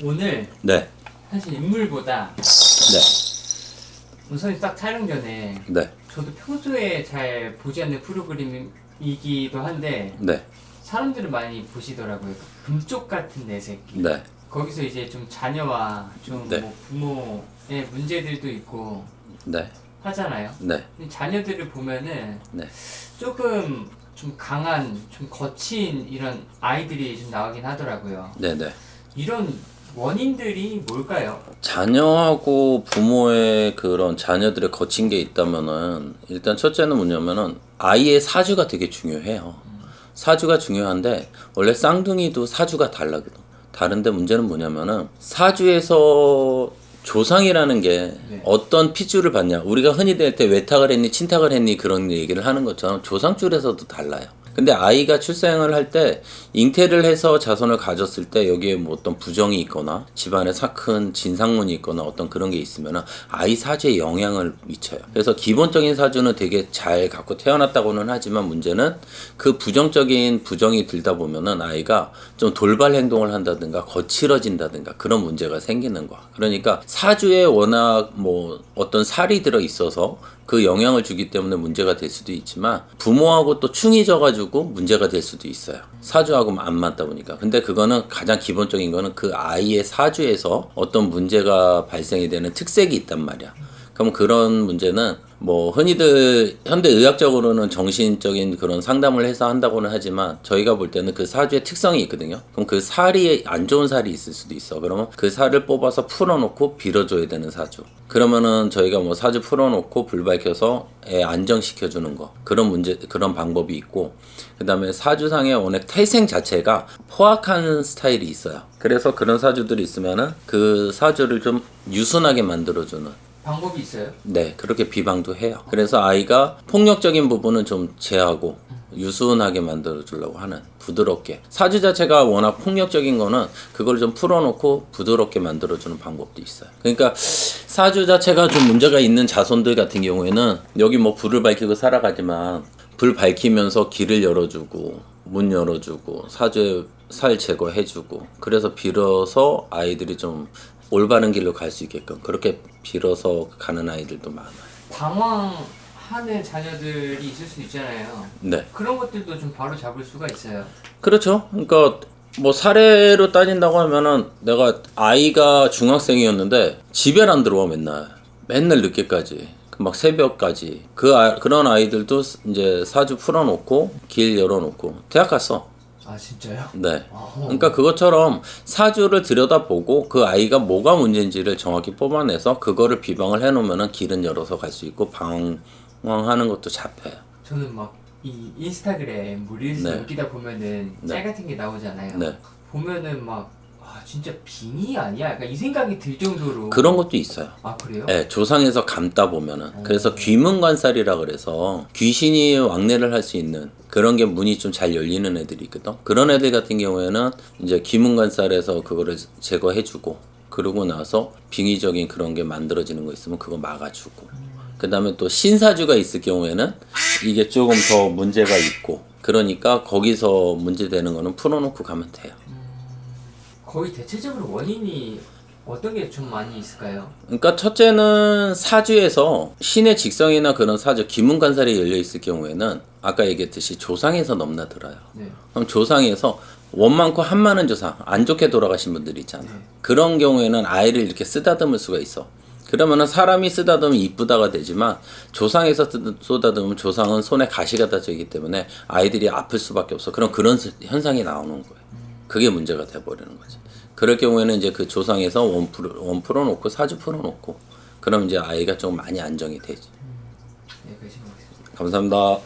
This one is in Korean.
오늘 네. 사실 인물보다 네. 우선 딱 촬영 전에 네. 저도 평소에 잘 보지 않는 프로그램이기도 한데 네. 사람들은 많이 보시더라고요. 금쪽 같은 내 새끼. 네. 거기서 이제 좀 자녀와 좀 네. 뭐 부모의 문제들도 있고 네. 하잖아요. 네. 근데 자녀들을 보면은 네. 조금 좀 강한, 좀 거친 이런 아이들이 좀 나오긴 하더라고요. 네. 네. 이런 원인들이 뭘까요? 자녀하고 부모의 그런 자녀들의 거친 게 있다면은 일단 첫째는 뭐냐면은 아이의 사주가 되게 중요해요. 사주가 중요한데 원래 쌍둥이도 사주가 달라거든. 다른데 문제는 뭐냐면은 사주에서 조상이라는 게 네. 어떤 핏줄을 받냐. 우리가 흔히 될 때 외탁을 했니 친탁을 했니 그런 얘기를 하는 것처럼 조상줄에서도 달라요. 근데 아이가 출생을 할 때 잉태를 해서 자손을 가졌을 때 여기에 뭐 어떤 부정이 있거나 집안에 큰 진상문이 있거나 어떤 그런 게 있으면 아이 사주에 영향을 미쳐요. 그래서 기본적인 사주는 되게 잘 갖고 태어났다고는 하지만 문제는 그 부정적인 부정이 들다 보면은 아이가 좀 돌발 행동을 한다든가 거칠어진다든가 그런 문제가 생기는 거야. 그러니까 사주에 워낙 뭐 어떤 살이 들어 있어서 그 영향을 주기 때문에 문제가 될 수도 있지만 부모하고 또 충이 져가지고 문제가 될 수도 있어요. 사주하고 안 맞다 보니까. 근데 그거는 가장 기본적인 거는 그 아이의 사주에서 어떤 문제가 발생이 되는 특색이 있단 말이야. 그럼 그런 문제는 뭐 흔히들 현대 의학적으로는 정신적인 그런 상담을 해서 한다고는 하지만 저희가 볼 때는 그 사주의 특성이 있거든요. 그럼 그 살이 안 좋은 살이 있을 수도 있어. 그러면 그 살을 뽑아서 풀어놓고 빌어줘야 되는 사주. 그러면은 저희가 뭐 사주 풀어놓고 불 밝혀서 애 안정시켜주는 거 그런 문제 그런 방법이 있고 그다음에 사주상의 원래 태생 자체가 포악한 스타일이 있어요. 그래서 그런 사주들이 있으면은 그 사주를 좀 유순하게 만들어주는. 방법이 있어요? 네, 그렇게 비방도 해요. 그래서 아이가 폭력적인 부분은 좀 제하고 유순하게 만들어 주려고 하는 부드럽게 사주 자체가 워낙 폭력적인 거는 그걸 좀 풀어놓고 부드럽게 만들어 주는 방법도 있어요. 그러니까 사주 자체가 좀 문제가 있는 자손들 같은 경우에는 여기 뭐 불을 밝히고 살아가지만 불 밝히면서 길을 열어주고 문 열어주고 사주에 살 제거해주고 그래서 빌어서 아이들이 좀 올바른 길로 갈 수 있게끔 그렇게 빌어서 가는 아이들도 많아요. 방황하는 자녀들이 있을 수 있잖아요. 네. 그런 것들도 좀 바로 잡을 수가 있어요. 그렇죠. 그러니까 뭐 사례로 따진다고 하면은 내가 아이가 중학생이었는데 집에 안 들어와 맨날 늦게까지 막 새벽까지 그런 아이들도 이제 사주 풀어놓고 길 열어놓고 대학 갔어. 아 진짜요? 네. 어허. 그러니까 그것처럼 사주를 들여다보고 그 아이가 뭐가 문제인지를 정확히 뽑아내서 그거를 비방을 해놓으면은 길은 열어서 갈 수 있고 방황하는 것도 잡혀요. 저는 막 이 인스타그램 뭐 릴스 네. 넘기다 보면은 네. 짤 같은 게 나오잖아요. 네. 보면은 막 아, 진짜 빙의 아니야? 약간 이 생각이 들 정도로. 그런 것도 있어요. 아 그래요? 네, 조상에서 감다 보면은 그래서 귀문관살이라 그래서 귀신이 왕래를 할 수 있는 그런 게 문이 좀 잘 열리는 애들이 있거든. 그런 애들 같은 경우에는 이제 귀문관살에서 그거를 제거해주고 그러고 나서 빙의적인 그런 게 만들어지는 거 있으면 그거 막아주고 그 다음에 또 신사주가 있을 경우에는 이게 조금 더 문제가 있고 그러니까 거기서 문제되는 거는 풀어놓고 가면 돼요. 거의 대체적으로 원인이 어떤 게 좀 많이 있을까요? 그러니까 첫째는 사주에서 신의 직성이나 그런 사주 기문관살이 열려 있을 경우에는 아까 얘기했듯이 조상에서 넘나들어요. 네. 그럼 조상에서 원 많고 한 많은 조상 안 좋게 돌아가신 분들이 있잖아. 네. 그런 경우에는 아이를 이렇게 쓰다듬을 수가 있어. 그러면은 사람이 쓰다듬으면 이쁘다가 되지만 조상에서 쏟아듬으면 조상은 손에 가시가 닿져 있기 때문에 아이들이 아플 수밖에 없어. 그런 현상이 나오는 거예요. 그게 문제가 돼버리는 거지. 그럴 경우에는 이제 그 조상에서 원 풀어놓고 사주 풀어놓고 그럼 이제 아이가 좀 많이 안정이 되지. 네, 그러신 것 같습니다. 감사합니다.